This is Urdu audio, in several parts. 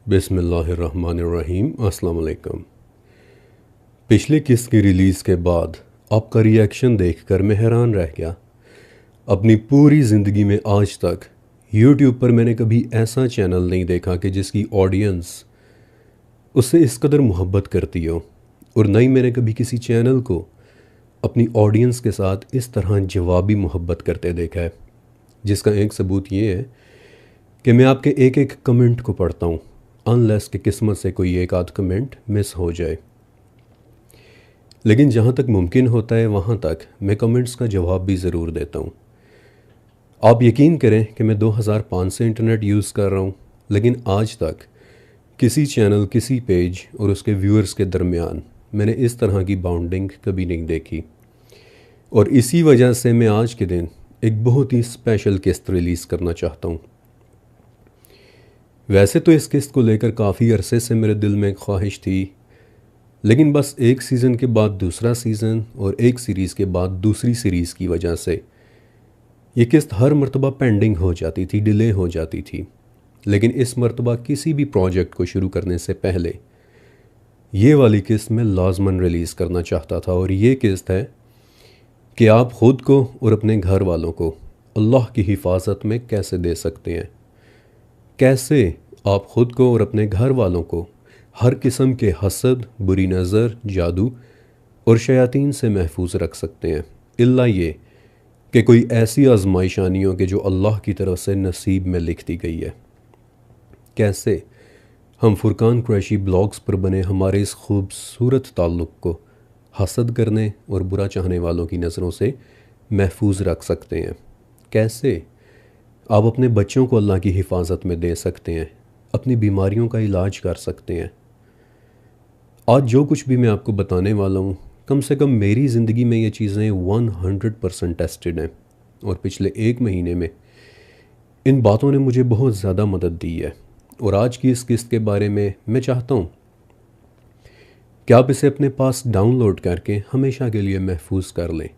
بسم اللہ الرحمن الرحیم۔ السلام علیکم۔ پچھلے قسط کی ریلیز کے بعد آپ کا ری ایکشن دیکھ کر میں حیران رہ گیا۔ اپنی پوری زندگی میں آج تک یوٹیوب پر میں نے کبھی ایسا چینل نہیں دیکھا کہ جس کی آڈینس اس سے اس قدر محبت کرتی ہو، اور نہ ہی میں نے کبھی کسی چینل کو اپنی آڈینس کے ساتھ اس طرح جوابی محبت کرتے دیکھا ہے، جس کا ایک ثبوت یہ ہے کہ میں آپ کے ایک ایک کمنٹ کو پڑھتا ہوں، انلیس کہ قسمت سے کوئی ایک آدھ کمنٹ مس ہو جائے۔ لیکن جہاں تک ممکن ہوتا ہے وہاں تک میں کمنٹس کا جواب بھی ضرور دیتا ہوں۔ آپ یقین کریں کہ میں 2005 سے انٹرنیٹ یوز کر رہا ہوں، لیکن آج تک کسی چینل، کسی پیج اور اس کے ویورز کے درمیان میں نے اس طرح کی باؤنڈنگ کبھی نہیں دیکھی، اور اسی وجہ سے میں آج کے دن ایک بہت ہی اسپیشل قسط ریلیز کرنا چاہتا ہوں۔ ویسے تو اس قسط کو لے کر کافی عرصے سے میرے دل میں ایک خواہش تھی، لیکن بس ایک سیزن کے بعد دوسرا سیزن اور ایک سیریز کے بعد دوسری سیریز کی وجہ سے یہ قسط ہر مرتبہ پینڈنگ ہو جاتی تھی، ڈیلے ہو جاتی تھی۔ لیکن اس مرتبہ کسی بھی پروجیکٹ کو شروع کرنے سے پہلے یہ والی قسط میں لازماً ریلیز کرنا چاہتا تھا، اور یہ قسط ہے کہ آپ خود کو اور اپنے گھر والوں کو اللہ کی حفاظت میں کیسے دے سکتے ہیں، کیسے آپ خود کو اور اپنے گھر والوں کو ہر قسم کے حسد، بری نظر، جادو اور شیاطین سے محفوظ رکھ سکتے ہیں، الا یہ کہ کوئی ایسی آزمائش آنی ہو کہ جو اللہ کی طرف سے نصیب میں لکھ دی گئی ہے۔ کیسے ہم فرقان قریشی بلاگز پر بنے ہمارے اس خوبصورت تعلق کو حسد کرنے اور برا چاہنے والوں کی نظروں سے محفوظ رکھ سکتے ہیں، کیسے آپ اپنے بچوں کو اللہ کی حفاظت میں دے سکتے ہیں، اپنی بیماریوں کا علاج کر سکتے ہیں۔ آج جو کچھ بھی میں آپ کو بتانے والا ہوں، کم سے کم میری زندگی میں یہ چیزیں 100% ٹیسٹڈ ہیں، اور پچھلے ایک مہینے میں ان باتوں نے مجھے بہت زیادہ مدد دی ہے۔ اور آج کی اس قسط کے بارے میں چاہتا ہوں کہ آپ اسے اپنے پاس ڈاؤن لوڈ کر کے ہمیشہ کے لیے محفوظ کر لیں،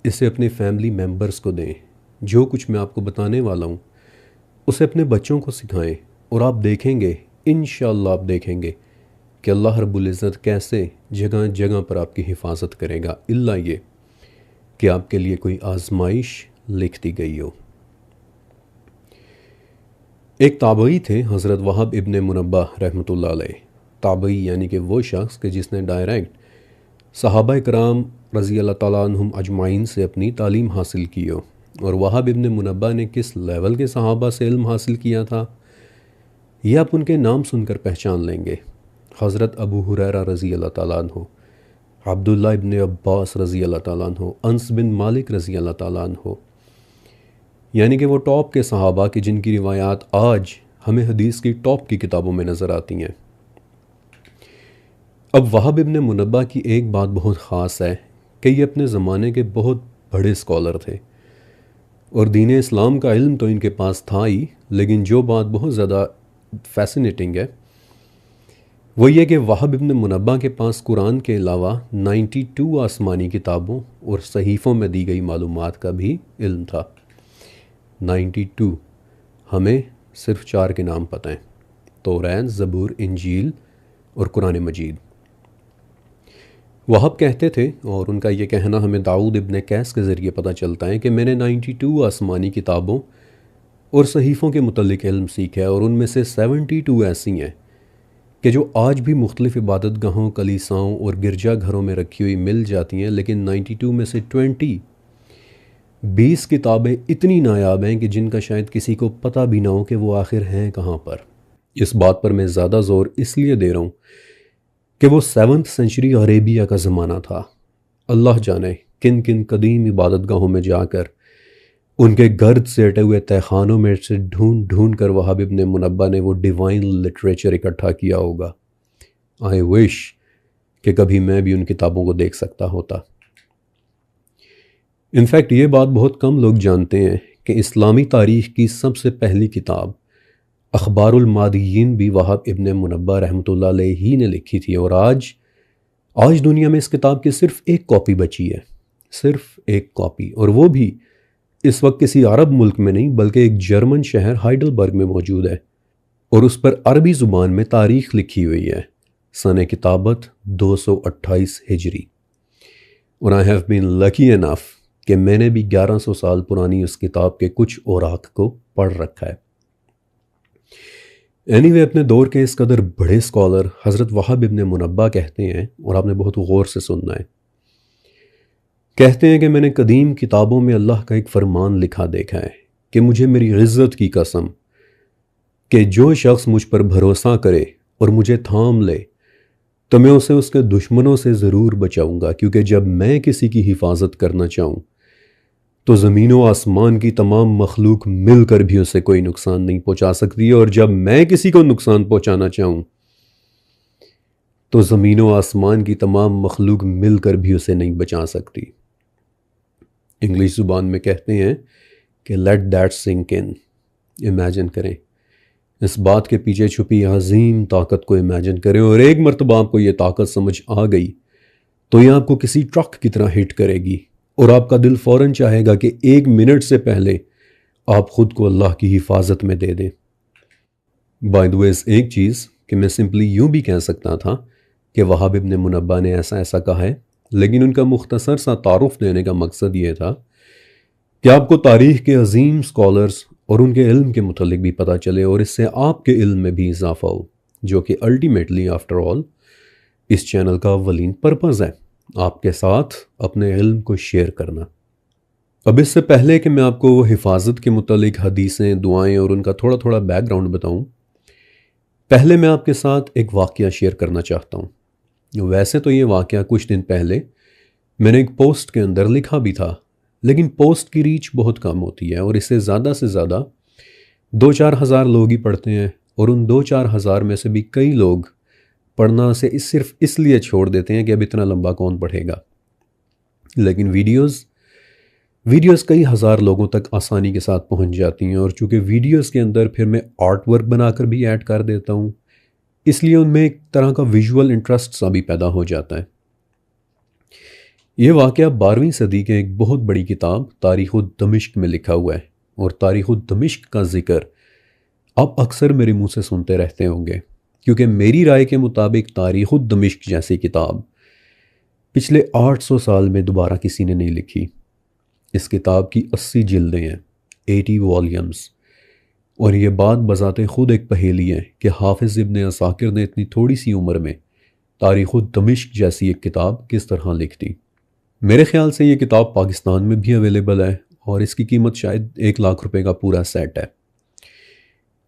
اسے اپنے فیملی ممبرز کو دیں۔ جو کچھ میں آپ کو بتانے والا ہوں اسے اپنے بچوں کو سکھائیں، اور آپ دیکھیں گے، انشاءاللہ آپ دیکھیں گے کہ اللہ رب العزت کیسے جگہ جگہ پر آپ کی حفاظت کرے گا، الا یہ کہ آپ کے لیے کوئی آزمائش لکھ دی گئی ہو۔ ایک تابعی تھے حضرت وہب ابن منبہ رحمۃ اللہ علیہ۔ تابعی یعنی کہ وہ شخص کہ جس نے ڈائریکٹ صحابہ کرام رضی اللہ تعالیٰ عنہم اجمعین سے اپنی تعلیم حاصل کی ہو۔ اور وہب ابن منبہ نے کس لیول کے صحابہ سے علم حاصل کیا تھا، یہ آپ ان کے نام سن کر پہچان لیں گے۔ حضرت ابو ہریرہ رضی اللہ تعالیٰ عنہ، عبداللہ ابن عباس رضی اللہ تعالیٰ عنہ، انس بن مالک رضی اللہ تعالیٰ عنہ، یعنی کہ وہ ٹاپ کے صحابہ کی جن کی روایات آج ہمیں حدیث کی ٹاپ کی کتابوں میں نظر آتی ہیں۔ اب وہب ابن منبہ کی ایک بات بہت خاص ہے کہ یہ اپنے زمانے کے بہت بڑے اسکالر تھے، اور دین اسلام کا علم تو ان کے پاس تھا ہی، لیکن جو بات بہت زیادہ فیسینیٹنگ ہے وہ یہ کہ وہب ابن منبہ کے پاس قرآن کے علاوہ 92 آسمانی کتابوں اور صحیفوں میں دی گئی معلومات کا بھی علم تھا۔ 92، ہمیں صرف 4 کے نام پتہ ہیں: توریت، زبور، انجیل اور قرآن مجید۔ وہب کہتے تھے، اور ان کا یہ کہنا ہمیں داؤد ابن قیس کے ذریعے پتہ چلتا ہے، کہ میں نے 92 آسمانی کتابوں اور صحیفوں کے متعلق علم سیکھا ہے، اور ان میں سے 72 ایسی ہیں کہ جو آج بھی مختلف عبادت گاہوں، کلیساؤں اور گرجا گھروں میں رکھی ہوئی مل جاتی ہیں، لیکن 92 میں سے 20 کتابیں اتنی نایاب ہیں کہ جن کا شاید کسی کو پتہ بھی نہ ہو کہ وہ آخر ہیں کہاں پر۔ اس بات پر میں زیادہ زور اس لیے دے رہا ہوں کہ وہ 7ویں سینچری عربیہ کا زمانہ تھا۔ اللہ جانے کن کن قدیم عبادت گاہوں میں جا کر ان کے گرد سیٹے ہوئے تہخانوں میں سے ڈھونڈ ڈھونڈ کر وہب ابن منبہ نے وہ ڈیوائن لٹریچر اکٹھا کیا ہوگا۔ آئی وش کہ کبھی میں بھی ان کتابوں کو دیکھ سکتا ہوتا۔ انفیکٹ یہ بات بہت کم لوگ جانتے ہیں کہ اسلامی تاریخ کی سب سے پہلی کتاب اخبار المادیین بھی وہب ابن منبہ رحمۃ اللہ علیہ ہی نے لکھی تھی، اور آج دنیا میں اس کتاب کی صرف ایک کاپی بچی ہے، صرف ایک کاپی، اور وہ بھی اس وقت کسی عرب ملک میں نہیں بلکہ ایک جرمن شہر ہائیڈلبرگ میں موجود ہے، اور اس پر عربی زبان میں تاریخ لکھی ہوئی ہے، سنِ کتابت 228 ہجری۔ اور آئی ہیو بین لکی انف کہ میں نے بھی 1100 سال پرانی اس کتاب کے کچھ اوراق کو پڑھ رکھا ہے۔ اینی اپنے دور کے اس قدر بڑے اسکالر حضرت وہب ابن منبہ کہتے ہیں، اور آپ نے بہت غور سے سننا ہے، کہتے ہیں کہ میں نے قدیم کتابوں میں اللہ کا ایک فرمان لکھا دیکھا ہے کہ مجھے میری عزت کی قسم کہ جو شخص مجھ پر بھروسہ کرے اور مجھے تھام لے تو میں اسے اس کے دشمنوں سے ضرور بچاؤں گا، کیونکہ جب میں کسی کی حفاظت کرنا چاہوں تو زمین و آسمان کی تمام مخلوق مل کر بھی اسے کوئی نقصان نہیں پہنچا سکتی، اور جب میں کسی کو نقصان پہنچانا چاہوں تو زمین و آسمان کی تمام مخلوق مل کر بھی اسے نہیں بچا سکتی۔ انگلش زبان میں کہتے ہیں کہ let that sink in, imagine کریں، اس بات کے پیچھے چھپی عظیم طاقت کو امیجن کریں، اور ایک مرتبہ آپ کو یہ طاقت سمجھ آ گئی تو یہ آپ کو کسی ٹرک کی طرح ہٹ کرے گی، اور آپ کا دل فوراً چاہے گا کہ 1 منٹ سے پہلے آپ خود کو اللہ کی حفاظت میں دے دیں۔ بائی دی ویز ایک چیز کہ میں سمپلی یوں بھی کہہ سکتا تھا کہ وہاب ابن منبہ نے ایسا ایسا کہا ہے، لیکن ان کا مختصر سا تعارف دینے کا مقصد یہ تھا کہ آپ کو تاریخ کے عظیم اسکالرز اور ان کے علم کے متعلق بھی پتہ چلے، اور اس سے آپ کے علم میں بھی اضافہ ہو، جو کہ الٹیمیٹلی آفٹر آل اس چینل کا اولین پرپز ہے، آپ کے ساتھ اپنے علم کو شیئر کرنا۔ اب اس سے پہلے کہ میں آپ کو حفاظت کے متعلق حدیثیں، دعائیں اور ان کا تھوڑا تھوڑا بیک گراؤنڈ بتاؤں، پہلے میں آپ کے ساتھ ایک واقعہ شیئر کرنا چاہتا ہوں۔ ویسے تو یہ واقعہ کچھ دن پہلے میں نے ایک پوسٹ کے اندر لکھا بھی تھا، لیکن پوسٹ کی ریچ بہت کم ہوتی ہے، اور اسے زیادہ سے زیادہ 2-4 ہزار لوگ ہی پڑھتے ہیں، اور ان 2-4 ہزار میں سے بھی کئی لوگ پڑھنا سے صرف اس لیے چھوڑ دیتے ہیں کہ اب اتنا لمبا کون پڑھے گا۔ لیکن ویڈیوز کئی ہزار لوگوں تک آسانی کے ساتھ پہنچ جاتی ہیں، اور چونکہ ویڈیوز کے اندر پھر میں آرٹ ورک بنا کر بھی ایڈ کر دیتا ہوں، اس لیے ان میں ایک طرح کا ویژول انٹرسٹ سا بھی پیدا ہو جاتا ہے۔ یہ واقعہ 12ویں صدی کے ایک بہت بڑی کتاب تاریخ دمشق میں لکھا ہوا ہے، اور تاریخ دمشق کا ذکر آپ اکثر میرے منہ سے سنتے رہتے ہوں گے، کیونکہ میری رائے کے مطابق تاریخ دمشق جیسی کتاب پچھلے 800 سال میں دوبارہ کسی نے نہیں لکھی۔ اس کتاب کی 80 جلدیں ہیں، 80 والیومز، اور یہ بات بذات خود ایک پہیلی ہے کہ حافظ ابن عساکر نے اتنی تھوڑی سی عمر میں تاریخ دمشق جیسی ایک کتاب کس طرح لکھ دی۔ میرے خیال سے یہ کتاب پاکستان میں بھی اویلیبل ہے، اور اس کی قیمت شاید 1 لاکھ روپے کا پورا سیٹ ہے۔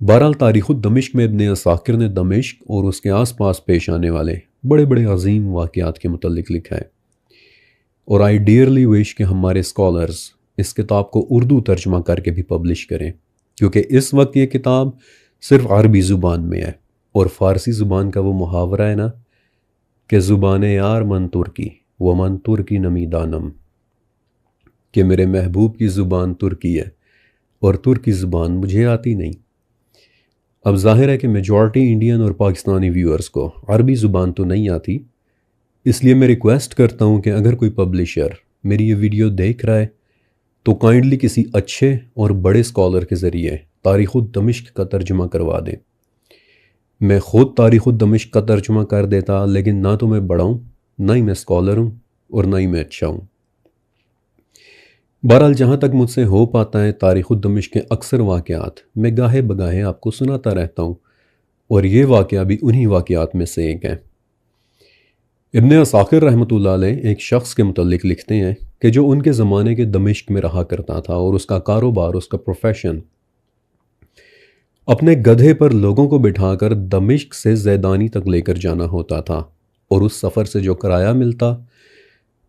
بہرحال تاریخ دمشق میں ابن عساکر نے دمشق اور اس کے آس پاس پیش آنے والے بڑے بڑے عظیم واقعات کے متعلق لکھا ہے، اور آئی ڈیئرلی وش کہ ہمارے اسکالرز اس کتاب کو اردو ترجمہ کر کے بھی پبلش کریں، کیونکہ اس وقت یہ کتاب صرف عربی زبان میں ہے، اور فارسی زبان کا وہ محاورہ ہے نا کہ زبان یار من ترکی و من ترکی نمی دانم، کہ میرے محبوب کی زبان ترکی ہے اور ترکی زبان مجھے آتی نہیں۔ اب ظاہر ہے کہ میجورٹی انڈین اور پاکستانی ویورز کو عربی زبان تو نہیں آتی، اس لیے میں ریکویسٹ کرتا ہوں کہ اگر کوئی پبلشر میری یہ ویڈیو دیکھ رہا ہے تو کائنڈلی کسی اچھے اور بڑے اسکالر کے ذریعے تاریخ دمشق کا ترجمہ کروا دیں۔ میں خود تاریخ دمشق کا ترجمہ کر دیتا، لیکن نہ تو میں بڑا ہوں، نہ ہی میں اسکالر ہوں، اور نہ ہی میں اچھا ہوں۔ بہرحال جہاں تک مجھ سے ہو پاتا ہے تاریخ دمشق کے اکثر واقعات میں گاہے بگاہے آپ کو سناتا رہتا ہوں، اور یہ واقعہ بھی انہی واقعات میں سے ایک ہے۔ ابن عساکر رحمۃ اللہ علیہ ایک شخص کے متعلق لکھتے ہیں کہ جو ان کے زمانے کے دمشق میں رہا کرتا تھا، اور اس کا کاروبار، اس کا پروفیشن اپنے گدھے پر لوگوں کو بٹھا کر دمشق سے زیدانی تک لے کر جانا ہوتا تھا، اور اس سفر سے جو کرایہ ملتا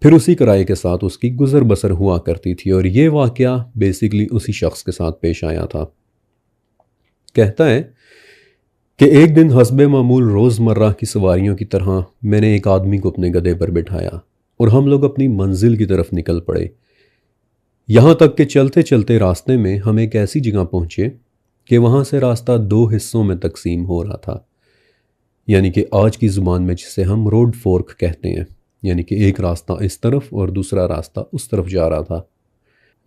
پھر اسی کرائے کے ساتھ اس کی گزر بسر ہوا کرتی تھی، اور یہ واقعہ بیسیکلی اسی شخص کے ساتھ پیش آیا تھا۔ کہتا ہے کہ ایک دن حسب معمول روزمرہ کی سواریوں کی طرح میں نے ایک آدمی کو اپنے گدھے پر بٹھایا، اور ہم لوگ اپنی منزل کی طرف نکل پڑے، یہاں تک کہ چلتے چلتے راستے میں ہم ایک ایسی جگہ پہنچے کہ وہاں سے راستہ 2 حصوں میں تقسیم ہو رہا تھا، یعنی کہ آج کی زبان میں جسے ہم روڈ فورک کہتے ہیں، یعنی کہ ایک راستہ اس طرف اور دوسرا راستہ اس طرف جا رہا تھا۔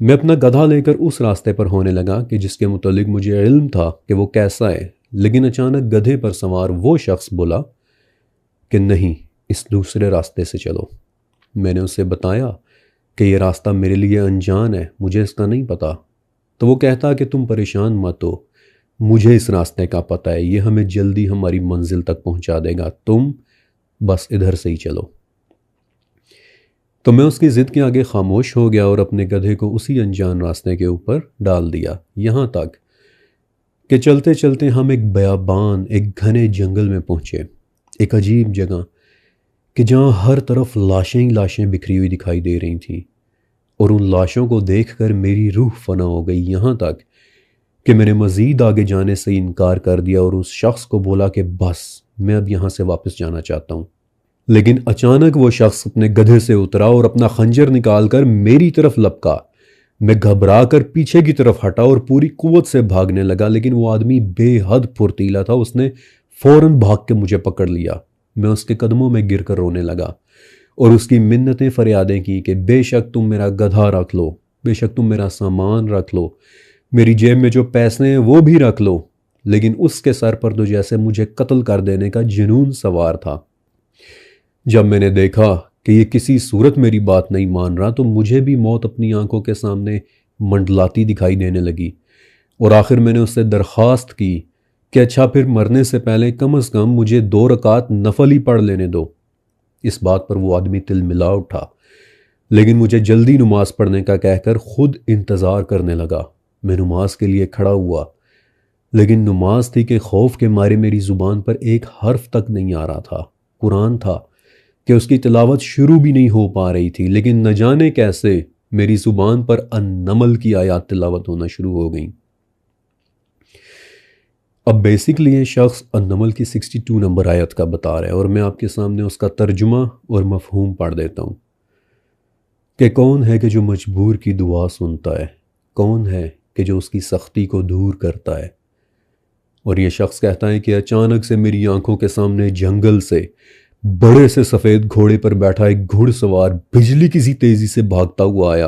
میں اپنا گدھا لے کر اس راستے پر ہونے لگا کہ جس کے متعلق مجھے علم تھا کہ وہ کیسا ہے، لیکن اچانک گدھے پر سوار وہ شخص بولا کہ نہیں، اس دوسرے راستے سے چلو۔ میں نے اسے بتایا کہ یہ راستہ میرے لیے انجان ہے، مجھے اس کا نہیں پتہ۔ تو وہ کہتا کہ تم پریشان مت ہو، مجھے اس راستے کا پتہ ہے، یہ ہمیں جلدی ہماری منزل تک پہنچا دے گا، تم بس ادھر سے ہی چلو۔ تو میں اس کی ضد کے آگے خاموش ہو گیا اور اپنے گدھے کو اسی انجان راستے کے اوپر ڈال دیا، یہاں تک کہ چلتے چلتے ہم ایک بیابان، ایک گھنے جنگل میں پہنچے، ایک عجیب جگہ کہ جہاں ہر طرف لاشیں ہی لاشیں بکھری ہوئی دکھائی دے رہی تھیں، اور ان لاشوں کو دیکھ کر میری روح فنا ہو گئی، یہاں تک کہ میں نے مزید آگے جانے سے انکار کر دیا اور اس شخص کو بولا کہ بس میں اب یہاں سے واپس جانا چاہتا ہوں۔ لیکن اچانک وہ شخص اپنے گدھے سے اترا اور اپنا خنجر نکال کر میری طرف لپکا۔ میں گھبرا کر پیچھے کی طرف ہٹا اور پوری قوت سے بھاگنے لگا، لیکن وہ آدمی بے حد پھرتیلا تھا، اس نے فوراً بھاگ کے مجھے پکڑ لیا۔ میں اس کے قدموں میں گر کر رونے لگا اور اس کی منتیں فریادیں کی کہ بے شک تم میرا گدھا رکھ لو، بے شک تم میرا سامان رکھ لو، میری جیب میں جو پیسے ہیں وہ بھی رکھ لو۔ لیکن اس کے سر پر تو جیسے مجھے قتل کر دینے کا جنون سوار تھا۔ جب میں نے دیکھا کہ یہ کسی صورت میری بات نہیں مان رہا تو مجھے بھی موت اپنی آنکھوں کے سامنے منڈلاتی دکھائی دینے لگی، اور آخر میں نے اس سے درخواست کی کہ اچھا پھر مرنے سے پہلے کم از کم مجھے 2 رکعت نفل ہی پڑھ لینے دو۔ اس بات پر وہ آدمی تل ملا اٹھا، لیکن مجھے جلدی نماز پڑھنے کا کہہ کر خود انتظار کرنے لگا۔ میں نماز کے لیے کھڑا ہوا، لیکن نماز تھی کہ خوف کے مارے میری زبان پر ایک حرف تک نہیں آ رہا تھا۔ قرآن تھا کہ اس کی تلاوت شروع بھی نہیں ہو پا رہی تھی، لیکن نہ جانے کیسے میری زبان پر النمل کی آیات تلاوت ہونا شروع ہو گئیں۔ اب بیسکلی یہ شخص النمل کی 62 نمبر آیت کا بتا رہا ہے، اور میں آپ کے سامنے اس کا ترجمہ اور مفہوم پڑھ دیتا ہوں کہ کون ہے کہ جو مجبور کی دعا سنتا ہے، کون ہے کہ جو اس کی سختی کو دور کرتا ہے۔ اور یہ شخص کہتا ہے کہ اچانک سے میری آنکھوں کے سامنے جنگل سے بڑے سے سفید گھوڑے پر بیٹھا ایک گھڑ سوار بجلی کی سی تیزی سے بھاگتا ہوا آیا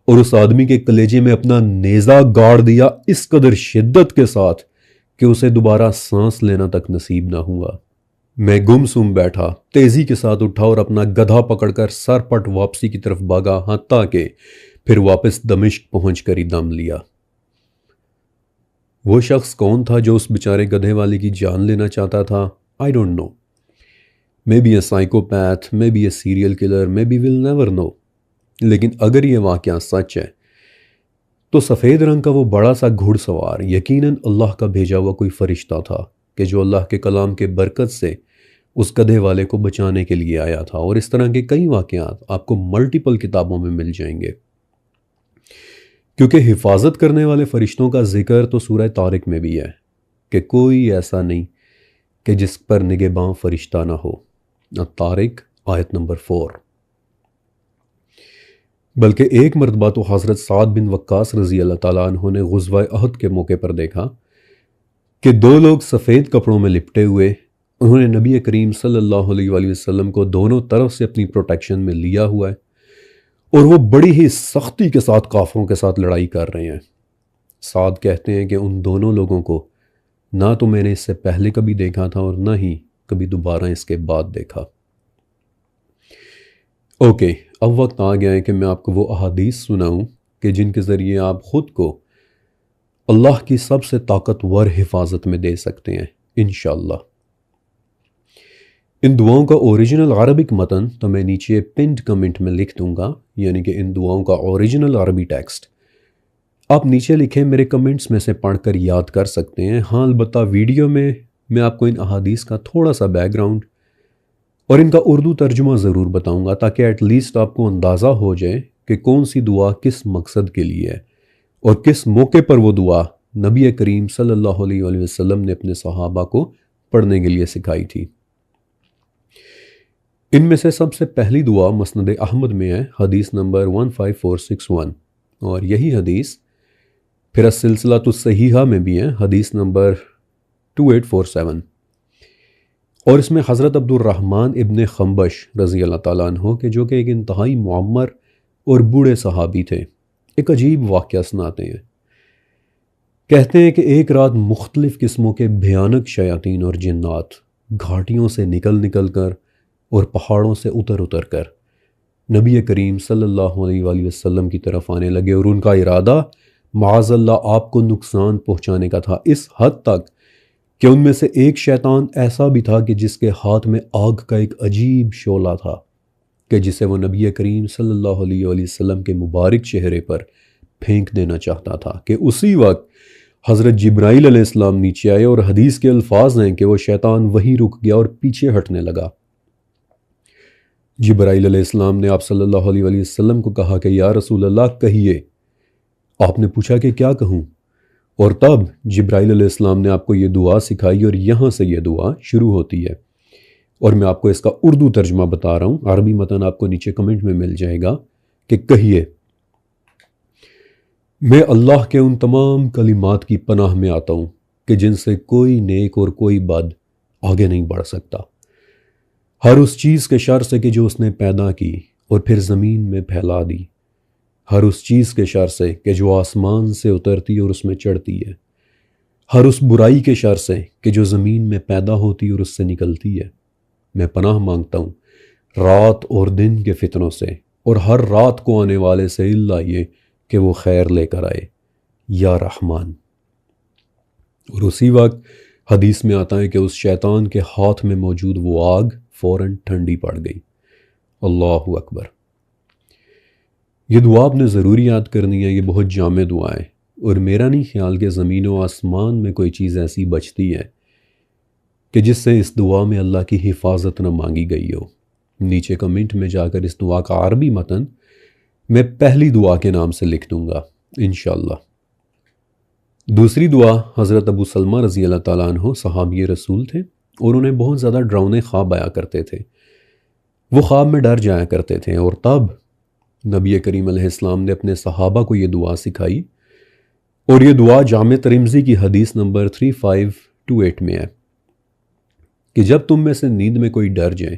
اور اس آدمی کے کلیجے میں اپنا نیزہ گاڑ دیا اس قدر شدت کے ساتھ کہ اسے دوبارہ سانس لینا تک نصیب نہ ہوا۔ میں گم سم بیٹھا، تیزی کے ساتھ اٹھا اور اپنا گدھا پکڑ کر سر پٹ واپسی کی طرف بھاگا، حتیٰ کہ پھر واپس دمشق پہنچ کر ہی دم لیا۔ وہ شخص کون تھا جو اس بیچارے گدھے والے کی جان لینا چاہتا تھا؟ I don't know. Maybe a psychopath, maybe a serial killer, maybe we'll never know. لیکن اگر یہ واقعہ سچ ہے تو سفید رنگ کا وہ بڑا سا گھڑ سوار یقیناً اللہ کا بھیجا ہوا کوئی فرشتہ تھا کہ جو اللہ کے کلام کے برکت سے اس گدھے والے کو بچانے کے لیے آیا تھا۔ اور اس طرح کے کئی واقعات آپ کو ملٹیپل کتابوں میں مل جائیں گے، کیونکہ حفاظت کرنے والے فرشتوں کا ذکر تو سورہ طارق میں بھی ہے کہ کوئی ایسا نہیں کہ جس پر نگہباں فرشتہ نہ ہو، طارق آیت نمبر 4۔ بلکہ ایک مرتبہ تو حضرت سعد بن وقاص رضی اللہ تعالیٰ عنہ نے غزوہ احد کے موقع پر دیکھا کہ 2 لوگ سفید کپڑوں میں لپٹے ہوئے، انہوں نے نبی کریم صلی اللہ علیہ وآلہ وسلم کو دونوں طرف سے اپنی پروٹیکشن میں لیا ہوا ہے، اور وہ بڑی ہی سختی کے ساتھ کافروں کے ساتھ لڑائی کر رہے ہیں۔ سعد کہتے ہیں کہ ان دونوں لوگوں کو نہ تو میں نے اس سے پہلے کبھی دیکھا تھا اور نہ ہی کبھی دوبارہ اس کے بعد دیکھا۔ اوکے، اب وقت آ گیا ہے کہ میں آپ کو وہ احادیث سناؤں کہ جن کے ذریعے آپ خود کو اللہ کی سب سے طاقتور حفاظت میں دے سکتے ہیں انشاءاللہ۔ ان دعاؤں کا اوریجنل عربک متن تو میں نیچے پنڈ کمنٹ میں لکھ دوں گا، یعنی کہ ان دعاؤں کا اوریجنل عربی ٹیکسٹ آپ نیچے لکھیں، میرے کمنٹس میں سے پڑھ کر یاد کر سکتے ہیں۔ ہاں البتہ ویڈیو میں آپ کو ان احادیث کا تھوڑا سا بیک گراؤنڈ اور ان کا اردو ترجمہ ضرور بتاؤں گا، تاکہ ایٹ لیسٹ آپ کو اندازہ ہو جائے کہ کون سی دعا کس مقصد کے لیے ہے اور کس موقع پر وہ دعا نبی کریم صلی اللہ علیہ وآلہ وسلم نے اپنے صحابہ کو پڑھنے کے لیے سکھائی تھی۔ ان میں سے سب سے پہلی دعا مسند احمد میں ہے، حدیث نمبر 15461، اور یہی حدیث پھر السلسلۃ الصحیحہ میں بھی ہے، حدیث نمبر 2847، اور اس میں حضرت عبد الرحمن ابن خنبش رضی اللہ تعالیٰ عنہ کے جو کہ ایک انتہائی معمر اور بوڑھے صحابی تھے، ایک عجیب واقعہ سناتے ہیں کہتے ہیں کہ ایک رات مختلف قسموں کے بھیانک شیاطین اور جنات گھاٹیوں سے نکل نکل کر اور پہاڑوں سے اتر اتر کر نبی کریم صلی اللہ علیہ وآلہ وسلم کی طرف آنے لگے، اور ان کا ارادہ معاذ اللہ آپ کو نقصان پہنچانے کا تھا، اس حد تک کہ ان میں سے ایک شیطان ایسا بھی تھا کہ جس کے ہاتھ میں آگ کا ایک عجیب شعلہ تھا کہ جسے وہ نبی کریم صلی اللہ علیہ وآلہ وسلم کے مبارک چہرے پر پھینک دینا چاہتا تھا کہ اسی وقت حضرت جبرائیل علیہ السلام نیچے آئے، اور حدیث کے الفاظ ہیں کہ وہ شیطان وہیں رک گیا اور پیچھے ہٹنے لگا۔ جبرائیل علیہ السلام نے آپ صلی اللہ علیہ وآلہ وسلم کو کہا کہ یا رسول اللہ کہیے۔ آپ نے پوچھا کہ کیا کہوں، اور تب جبرائیل علیہ السلام نے آپ کو یہ دعا سکھائی، اور یہاں سے یہ دعا شروع ہوتی ہے، اور میں آپ کو اس کا اردو ترجمہ بتا رہا ہوں، عربی متن آپ کو نیچے کمنٹ میں مل جائے گا کہ کہیے، میں اللہ کے ان تمام کلمات کی پناہ میں آتا ہوں کہ جن سے کوئی نیک اور کوئی بد آگے نہیں بڑھ سکتا، ہر اس چیز کے شر سے کہ جو اس نے پیدا کی اور پھر زمین میں پھیلا دی، ہر اس چیز کے شر سے کہ جو آسمان سے اترتی اور اس میں چڑھتی ہے، ہر اس برائی کے شر سے کہ جو زمین میں پیدا ہوتی اور اس سے نکلتی ہے۔ میں پناہ مانگتا ہوں رات اور دن کے فتنوں سے اور ہر رات کو آنے والے سے، اللہ یہ کہ وہ خیر لے کر آئے یا رحمان۔ اور اسی وقت حدیث میں آتا ہے کہ اس شیطان کے ہاتھ میں موجود وہ آگ فوراً ٹھنڈی پڑ گئی۔ اللہ اکبر۔ یہ دعا آپ نے ضروری یاد کرنی ہے، یہ بہت جامع دعا ہے، اور میرا نہیں خیال کہ زمین و آسمان میں کوئی چیز ایسی بچتی ہے کہ جس سے اس دعا میں اللہ کی حفاظت نہ مانگی گئی ہو۔ نیچے کمنٹ میں جا کر اس دعا کا عربی متن میں پہلی دعا کے نام سے لکھ دوں گا انشاءاللہ۔ دوسری دعا حضرت ابو سلمہ رضی اللہ تعالیٰ عنہ صحابی رسول تھے، اور انہیں بہت زیادہ ڈراؤنے خواب آیا کرتے تھے، وہ خواب میں ڈر جایا کرتے تھے، اور تب نبی کریم علیہ السلام نے اپنے صحابہ کو یہ دعا سکھائی، اور یہ دعا جامع ترمذی کی حدیث نمبر 3528 میں ہے کہ جب تم میں سے نیند میں کوئی ڈر جائے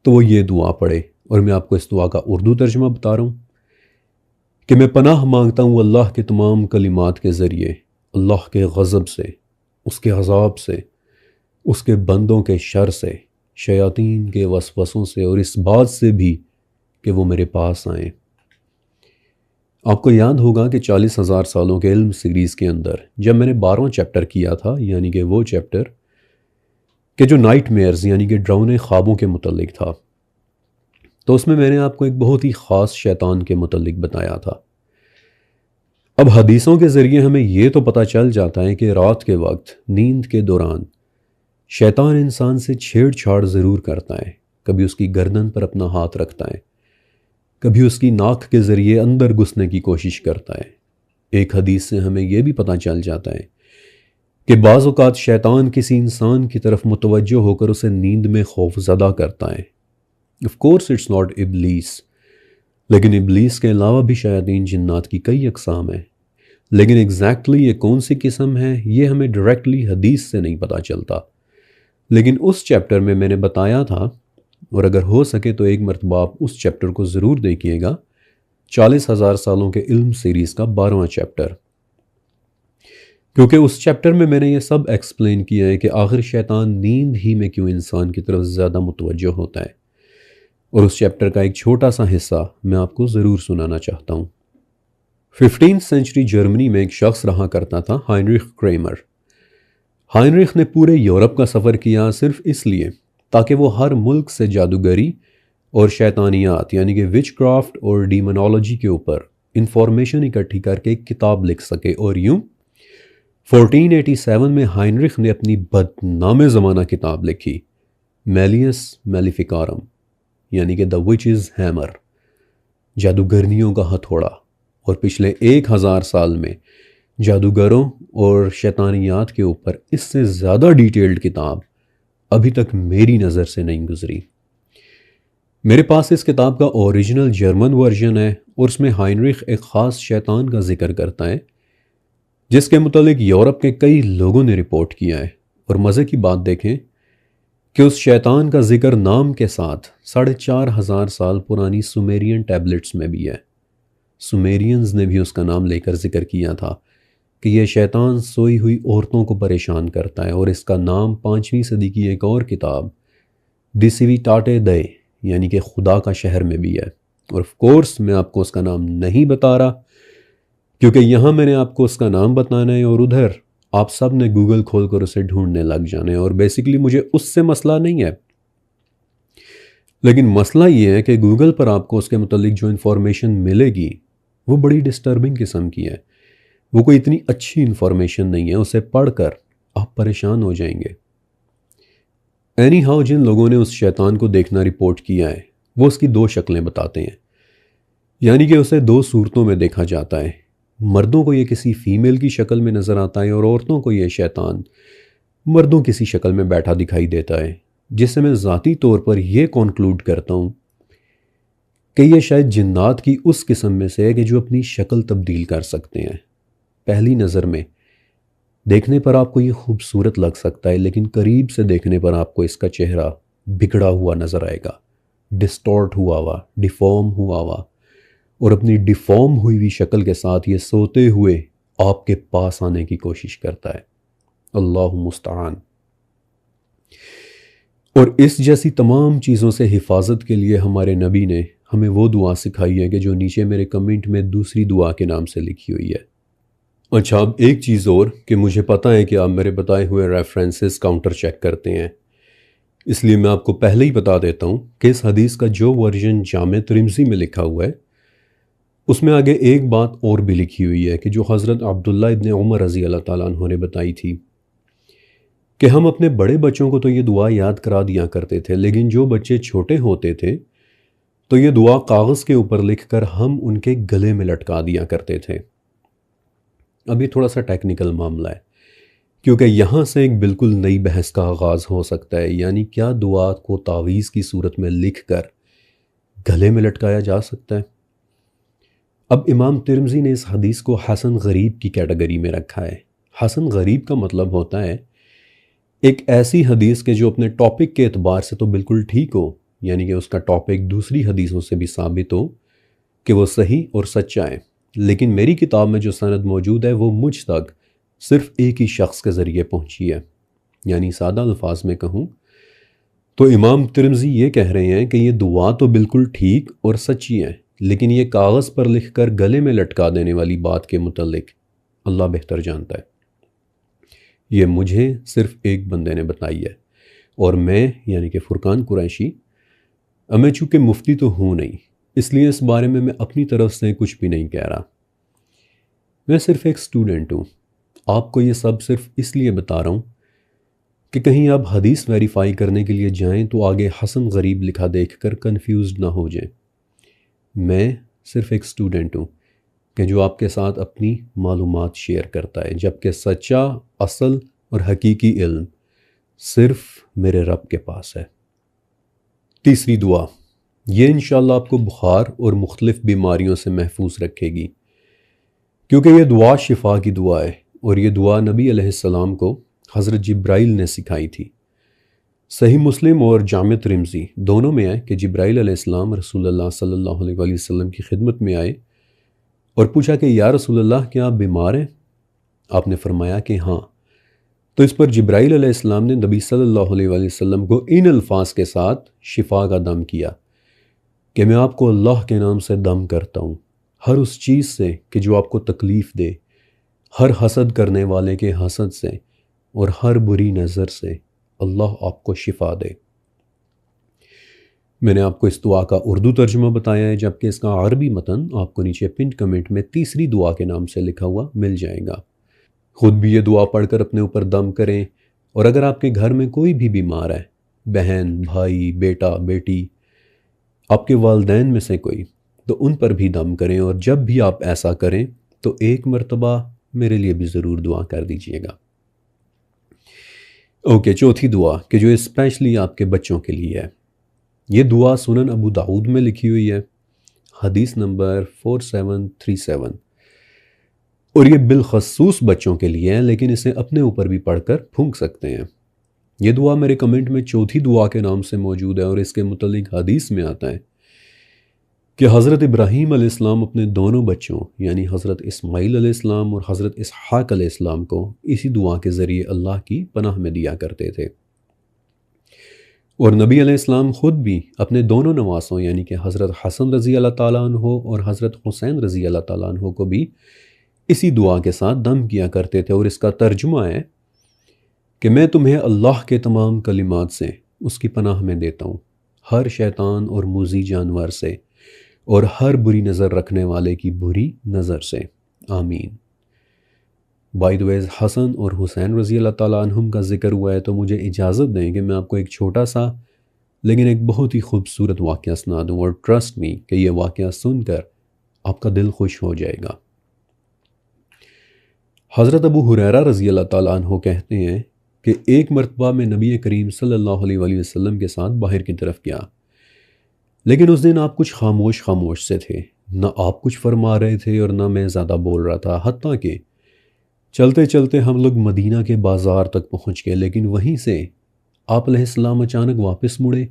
تو وہ یہ دعا پڑھے، اور میں آپ کو اس دعا کا اردو ترجمہ بتا رہا ہوں کہ میں پناہ مانگتا ہوں اللہ کے تمام کلمات کے ذریعے اللہ کے غضب سے، اس کے عذاب سے، اس کے بندوں کے شر سے، شیاطین کے وسوسوں سے، اور اس بات سے بھی کہ وہ میرے پاس آئیں۔ آپ کو یاد ہوگا کہ 40,000 سالوں کے علم سیریز کے اندر جب میں نے 12واں چیپٹر کیا تھا، یعنی کہ وہ چیپٹر کہ جو نائٹ میئرز یعنی کہ ڈراؤنے خوابوں کے متعلق تھا، تو اس میں نے آپ کو ایک بہت ہی خاص شیطان کے متعلق بتایا تھا۔ اب حدیثوں کے ذریعے ہمیں یہ تو پتہ چل جاتا ہے کہ رات کے وقت نیند کے دوران شیطان انسان سے چھیڑ چھاڑ ضرور کرتا ہے، کبھی اس کی گردن پر اپنا ہاتھ رکھتا ہے، کبھی اس کی ناک کے ذریعے اندر گھسنے کی کوشش کرتا ہے۔ ایک حدیث سے ہمیں یہ بھی پتہ چل جاتا ہے کہ بعض اوقات شیطان کسی انسان کی طرف متوجہ ہو کر اسے نیند میں خوف زدہ کرتا ہے۔ آف کورس اٹس ناٹ ابلیس، لیکن ابلیس کے علاوہ بھی شیاطین جنات کی کئی اقسام ہیں، لیکن ایگزیکٹلی یہ کون سی قسم ہے یہ ہمیں ڈائریکٹلی حدیث سے نہیں پتہ چلتا، لیکن اس چیپٹر میں نے بتایا تھا، اور اگر ہو سکے تو ایک مرتبہ آپ اس چیپٹر کو ضرور دیکھیے گا، 40,000 سالوں کے علم سیریز کا 12واں چیپٹر، کیونکہ اس چیپٹر میں نے یہ سب ایکسپلین کیا ہے کہ آخر شیطان نیند ہی میں کیوں انسان کی طرف زیادہ متوجہ ہوتا ہے، اور اس چیپٹر کا ایک چھوٹا سا حصہ میں آپ کو ضرور سنانا چاہتا ہوں۔ 15 سینچری جرمنی میں ایک شخص رہا کرتا تھا، ہائنریخ کریمر۔ ہائنریخ نے پورے یورپ کا سفر کیا صرف اس لیے تاکہ وہ ہر ملک سے جادوگری اور شیطانیات یعنی کہ وچ کرافٹ اور ڈیمونالوجی کے اوپر انفارمیشن اکٹھی کر کے ایک کتاب لکھ سکے، اور یوں 1487 میں ہائنریخ نے اپنی بدنام زمانہ کتاب لکھی، میلیس میلیفیکارم، یعنی کہ دا وچز ہیمر، جادوگرنیوں کا ہتھوڑا، اور پچھلے 1000 سال میں جادوگروں اور شیطانیات کے اوپر اس سے زیادہ ڈیٹیلڈ کتاب ابھی تک میری نظر سے نہیں گزری۔ میرے پاس اس کتاب کا اوریجنل جرمن ورژن ہے، اور اس میں ہائنریخ ایک خاص شیطان کا ذکر کرتا ہے جس کے متعلق یورپ کے کئی لوگوں نے رپورٹ کیا ہے، اور مزے کی بات دیکھیں کہ اس شیطان کا ذکر نام کے ساتھ 4,500 سال پرانی سومیرین ٹیبلٹس میں بھی ہے۔ سومیرینز نے بھی اس کا نام لے کر ذکر کیا تھا، کہ یہ شیطان سوئی ہوئی عورتوں کو پریشان کرتا ہے، اور اس کا نام 5ویں صدی کی ایک اور کتاب دی سیویٹاٹے دے یعنی کہ خدا کا شہر میں بھی ہے۔ اور آف کورس میں آپ کو اس کا نام نہیں بتا رہا، کیونکہ یہاں میں نے آپ کو اس کا نام بتانا ہے اور ادھر آپ سب نے گوگل کھول کر اسے ڈھونڈنے لگ جانے، اور بیسیکلی مجھے اس سے مسئلہ نہیں ہے، لیکن مسئلہ یہ ہے کہ گوگل پر آپ کو اس کے متعلق جو انفارمیشن ملے گی وہ بڑی ڈسٹربنگ قسم کی ہے، وہ کوئی اتنی اچھی انفارمیشن نہیں ہے، اسے پڑھ کر آپ پریشان ہو جائیں گے۔ اینی ہاؤ جن لوگوں نے اس شیطان کو دیکھنا رپورٹ کیا ہے وہ اس کی 2 شکلیں بتاتے ہیں، یعنی کہ اسے 2 صورتوں میں دیکھا جاتا ہے۔ مردوں کو یہ کسی فیمیل کی شکل میں نظر آتا ہے، اور عورتوں کو یہ شیطان مردوں کسی شکل میں بیٹھا دکھائی دیتا ہے، جس سے میں ذاتی طور پر یہ کنکلوڈ کرتا ہوں کہ یہ شاید جنات کی اس قسم میں سے ہے کہ جو اپنی شکل تبدیل کر سکتے ہیں۔ پہلی نظر میں دیکھنے پر آپ کو یہ خوبصورت لگ سکتا ہے، لیکن قریب سے دیکھنے پر آپ کو اس کا چہرہ بگڑا ہوا نظر آئے گا، ڈسٹورٹ ہوا ہوا، ڈیفارم ہوا ہوا، اور اپنی ڈیفارم ہوئی ہوئی شکل کے ساتھ یہ سوتے ہوئے آپ کے پاس آنے کی کوشش کرتا ہے۔ اللہ مستعان۔ اور اس جیسی تمام چیزوں سے حفاظت کے لیے ہمارے نبی نے ہمیں وہ دعا سکھائی ہے کہ جو نیچے میرے کمنٹ میں دوسری دعا کے نام سے لکھی ہوئی ہے۔ اچھا، اب ایک چیز اور کہ مجھے پتہ ہے کہ آپ میرے بتائے ہوئے ریفرنسز کاؤنٹر چیک کرتے ہیں، اس لیے میں آپ کو پہلے ہی بتا دیتا ہوں کہ اس حدیث کا جو ورژن جامع ترمذی میں لکھا ہوا ہے اس میں آگے ایک بات اور بھی لکھی ہوئی ہے کہ جو حضرت عبداللہ ابن عمر رضی اللہ تعالیٰ عنہ نے بتائی تھی کہ ہم اپنے بڑے بچوں کو تو یہ دعا یاد کرا دیا کرتے تھے، لیکن جو بچے چھوٹے ہوتے تھے تو یہ دعا کاغذ کے اوپر لکھ کر ہم ان کے گلے میں لٹکا دیا کرتے تھے۔ اب یہ تھوڑا سا ٹیکنیکل معاملہ ہے، کیونکہ یہاں سے ایک بالکل نئی بحث کا آغاز ہو سکتا ہے، یعنی کیا دعا کو تعویذ کی صورت میں لکھ کر گلے میں لٹکایا جا سکتا ہے؟ اب امام ترمذی نے اس حدیث کو حسن غریب کی کیٹیگری میں رکھا ہے۔ حسن غریب کا مطلب ہوتا ہے ایک ایسی حدیث کے جو اپنے ٹاپک کے اعتبار سے تو بالکل ٹھیک ہو، یعنی کہ اس کا ٹاپک دوسری حدیثوں سے بھی ثابت ہو کہ وہ صحیح اور سچا ہے، لیکن میری کتاب میں جو سند موجود ہے وہ مجھ تک صرف ایک ہی شخص کے ذریعے پہنچی ہے۔ یعنی سادہ الفاظ میں کہوں تو امام ترمذی یہ کہہ رہے ہیں کہ یہ دعا تو بالکل ٹھیک اور سچی ہے، لیکن یہ کاغذ پر لکھ کر گلے میں لٹکا دینے والی بات کے متعلق اللہ بہتر جانتا ہے۔ یہ مجھے صرف ایک بندے نے بتائی ہے، اور میں یعنی کہ فرقان قریشی، میں چونکہ مفتی تو ہوں نہیں، اس لیے اس بارے میں اپنی طرف سے کچھ بھی نہیں کہہ رہا، میں صرف ایک سٹوڈنٹ ہوں۔ آپ کو یہ سب صرف اس لیے بتا رہا ہوں کہ کہیں آپ حدیث ویریفائی کرنے کے لیے جائیں تو آگے حسن غریب لکھا دیکھ کر کنفیوزڈ نہ ہو جائیں۔ میں صرف ایک سٹوڈنٹ ہوں کہ جو آپ کے ساتھ اپنی معلومات شیئر کرتا ہے، جبکہ سچا، اصل اور حقیقی علم صرف میرے رب کے پاس ہے۔ تیسری دعا، یہ انشاءاللہ آپ کو بخار اور مختلف بیماریوں سے محفوظ رکھے گی، کیونکہ یہ دعا شفا کی دعا ہے، اور یہ دعا نبی علیہ السلام کو حضرت جبرائیل نے سکھائی تھی۔ صحیح مسلم اور جامع ترمذی دونوں میں ہے کہ جبرائیل علیہ السلام رسول اللہ صلی اللہ علیہ وآلہ وسلم کی خدمت میں آئے اور پوچھا کہ یا رسول اللہ کیا آپ بیمار ہیں؟ آپ نے فرمایا کہ ہاں۔ تو اس پر جبرائیل علیہ السلام نے نبی صلی اللہ علیہ وآلہ وسلم کو ان الفاظ کے ساتھ شفا کا دم کیا کہ میں آپ کو اللہ کے نام سے دم کرتا ہوں، ہر اس چیز سے کہ جو آپ کو تکلیف دے، ہر حسد کرنے والے کے حسد سے اور ہر بری نظر سے اللہ آپ کو شفا دے۔ میں نے آپ کو اس دعا کا اردو ترجمہ بتایا ہے، جبکہ اس کا عربی متن آپ کو نیچے پنڈ کمنٹ میں تیسری دعا کے نام سے لکھا ہوا مل جائے گا۔ خود بھی یہ دعا پڑھ کر اپنے اوپر دم کریں، اور اگر آپ کے گھر میں کوئی بھی بیمار ہے، بہن، بھائی، بیٹا، بیٹی، آپ کے والدین میں سے کوئی، تو ان پر بھی دم کریں، اور جب بھی آپ ایسا کریں تو ایک مرتبہ میرے لیے بھی ضرور دعا کر دیجئے گا۔ اوکے، چوتھی دعا کہ جو اسپیشلی آپ کے بچوں کے لیے ہے۔ یہ دعا سنن ابو داؤد میں لکھی ہوئی ہے، حدیث نمبر 4737، اور یہ بالخصوص بچوں کے لیے ہے، لیکن اسے اپنے اوپر بھی پڑھ کر پھونک سکتے ہیں۔ یہ دعا میرے کمنٹ میں چوتھی دعا کے نام سے موجود ہے، اور اس کے متعلق حدیث میں آتا ہے کہ حضرت ابراہیم علیہ السلام اپنے دونوں بچوں یعنی حضرت اسماعیل علیہ السلام اور حضرت اسحاق علیہ السلام کو اسی دعا کے ذریعے اللہ کی پناہ میں دیا کرتے تھے، اور نبی علیہ السلام خود بھی اپنے دونوں نواسوں یعنی کہ حضرت حسن رضی اللہ تعالیٰ عنہ اور حضرت حسین رضی اللہ تعالیٰ عنہ کو بھی اسی دعا کے ساتھ دم کیا کرتے تھے، اور اس کا ترجمہ ہے کہ میں تمہیں اللہ کے تمام کلمات سے اس کی پناہ میں دیتا ہوں، ہر شیطان اور موذی جانور سے اور ہر بری نظر رکھنے والے کی بری نظر سے، آمین۔ بائی دا وے حسن اور حسین رضی اللہ تعالیٰ عنہم کا ذکر ہوا ہے تو مجھے اجازت دیں کہ میں آپ کو ایک چھوٹا سا لیکن ایک بہت ہی خوبصورت واقعہ سنا دوں، اور ٹرسٹ می کہ یہ واقعہ سن کر آپ کا دل خوش ہو جائے گا۔ حضرت ابو ہریرہ رضی اللہ تعالیٰ عنہ کہتے ہیں کہ ایک مرتبہ میں نبی کریم صلی اللہ علیہ وآلہ وسلم کے ساتھ باہر کی طرف گیا، لیکن اس دن آپ کچھ خاموش سے تھے، نہ آپ کچھ فرما رہے تھے اور نہ میں زیادہ بول رہا تھا، حتیٰ کہ چلتے چلتے ہم لوگ مدینہ کے بازار تک پہنچ گئے، لیکن وہیں سے آپ علیہ السلام اچانک واپس مڑے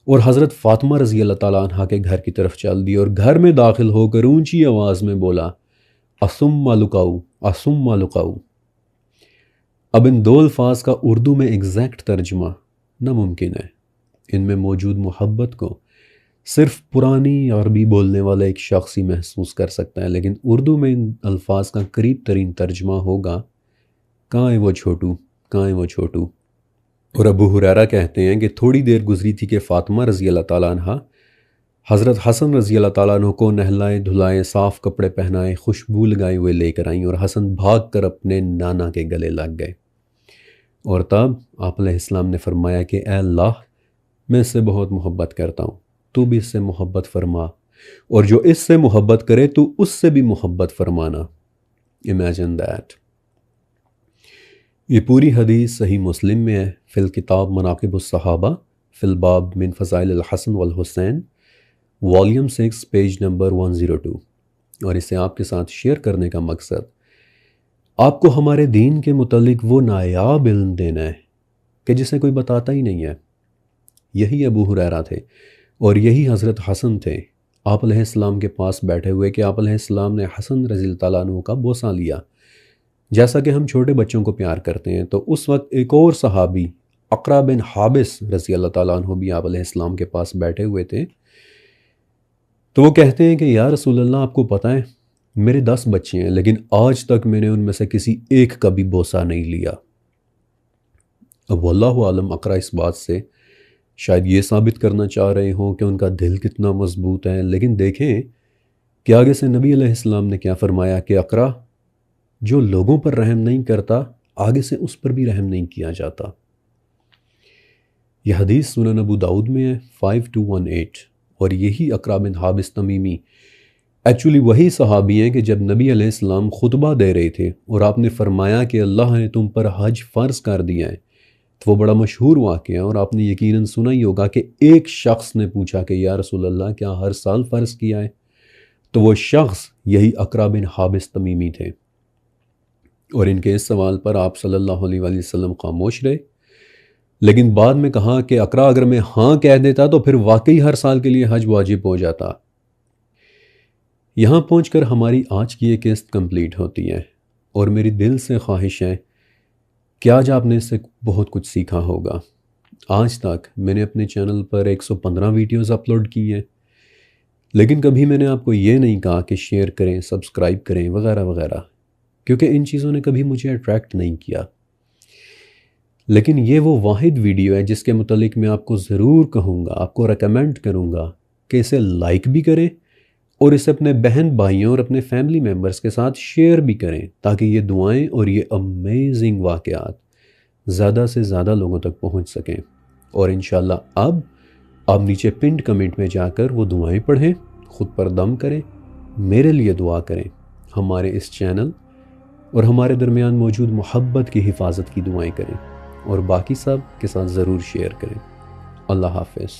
اور حضرت فاطمہ رضی اللہ تعالیٰ عنہ کے گھر کی طرف چل دی، اور گھر میں داخل ہو کر اونچی آواز میں بولا، اسم لکاؤ اسم لکاؤ۔ اب ان دو الفاظ کا اردو میں ایگزیکٹ ترجمہ ناممکن ہے، ان میں موجود محبت کو صرف پرانی عربی بولنے والا ایک شخص ہی محسوس کر سکتا ہے، لیکن اردو میں ان الفاظ کا قریب ترین ترجمہ ہوگا، کہاں ہے وہ چھوٹو، کہاں ہے وہ چھوٹو۔ اور ابو ہریرہ کہتے ہیں کہ تھوڑی دیر گزری تھی کہ فاطمہ رضی اللہ تعالیٰ عنہ حضرت حسن رضی اللہ تعالیٰ عنہ کو نہلائے دھلائے، صاف کپڑے پہنائے، خوشبو لگائے ہوئے لے کر آئیں، اور حسن بھاگ کر اپنے نانا کے گلے لگ گئے، اور تب آپ علیہ السلام نے فرمایا کہ اے اللہ، میں اس سے بہت محبت کرتا ہوں، تو بھی اس سے محبت فرما، اور جو اس سے محبت کرے تو اس سے بھی محبت فرمانا۔ Imagine that. یہ پوری حدیث صحیح مسلم میں ہے، فی الکتاب مناقب الصحابہ، فی الباب من فضائل الحسن والحسین، والیوم 6 پیج نمبر 102۔ اور اسے آپ کے ساتھ شیئر کرنے کا مقصد آپ کو ہمارے دین کے متعلق وہ نایاب علم دینا ہے کہ جسے کوئی بتاتا ہی نہیں ہے۔ یہی ابو ہریرہ تھے اور یہی حضرت حسن تھے آپ علیہ السلام کے پاس بیٹھے ہوئے کہ آپ علیہ السلام نے حسن رضی اللہ تعالیٰ عنہ کا بوسہ لیا، جیسا کہ ہم چھوٹے بچوں کو پیار کرتے ہیں۔ تو اس وقت ایک اور صحابی اقرا بن حابس رضی اللہ تعالیٰ عنہ بھی آپ علیہ السلام کے پاس بیٹھے ہوئے تھے، تو وہ کہتے ہیں کہ یا رسول اللہ، آپ کو پتہ ہے میرے 10 بچے ہیں، لیکن آج تک میں نے ان میں سے کسی ایک کا بھی بوسہ نہیں لیا۔ اب واللہ عالم اقرا اس بات سے شاید یہ ثابت کرنا چاہ رہے ہوں کہ ان کا دل کتنا مضبوط ہے، لیکن دیکھیں کہ آگے سے نبی علیہ السلام نے کیا فرمایا کہ اقرا، جو لوگوں پر رحم نہیں کرتا آگے سے اس پر بھی رحم نہیں کیا جاتا۔ یہ حدیث سنن ابو داؤد میں ہے 5218، اور یہی اقرا بن حابس تمیمی ایکچولی وہی صحابی ہیں کہ جب نبی علیہ السلام خطبہ دے رہے تھے اور آپ نے فرمایا کہ اللہ نے تم پر حج فرض کر دیا ہے، تو وہ بڑا مشہور واقعہ ہے، اور آپ نے یقیناً سنا ہی ہوگا کہ ایک شخص نے پوچھا کہ یا رسول اللہ، کیا ہر سال فرض کیا ہے؟ تو وہ شخص یہی اقرا بن حابس تمیمی تھے، اور ان کے اس سوال پر آپ صلی اللہ علیہ وآلہ وسلم خاموش رہے، لیکن بعد میں کہا کہ اقرا، اگر میں ہاں کہہ دیتا تو پھر واقعی ہر سال کے لیے حج واجب ہو جاتا۔ یہاں پہنچ کر ہماری آج کی یہ قسط کمپلیٹ ہوتی ہے، اور میری دل سے خواہش ہے کہ آج آپ نے اس سے بہت کچھ سیکھا ہوگا۔ آج تک میں نے اپنے چینل پر 115 ویڈیوز اپلوڈ کی ہیں، لیکن کبھی میں نے آپ کو یہ نہیں کہا کہ شیئر کریں، سبسکرائب کریں وغیرہ وغیرہ، کیونکہ ان چیزوں نے کبھی مجھے اٹریکٹ نہیں کیا۔ لیکن یہ وہ واحد ویڈیو ہے جس کے متعلق میں آپ کو ضرور کہوں گا، آپ کو ریکمینڈ کروں گا کہ اسے لائک بھی کریں اور اسے اپنے بہن بھائیوں اور اپنے فیملی ممبرز کے ساتھ شیئر بھی کریں، تاکہ یہ دعائیں اور یہ امیزنگ واقعات زیادہ سے زیادہ لوگوں تک پہنچ سکیں۔ اور انشاءاللہ اب آپ نیچے پنڈ کمنٹ میں جا کر وہ دعائیں پڑھیں، خود پر دم کریں، میرے لیے دعا کریں، ہمارے اس چینل اور ہمارے درمیان موجود محبت کی حفاظت کی دعائیں کریں، اور باقی سب کے ساتھ ضرور شیئر کریں۔ اللہ حافظ۔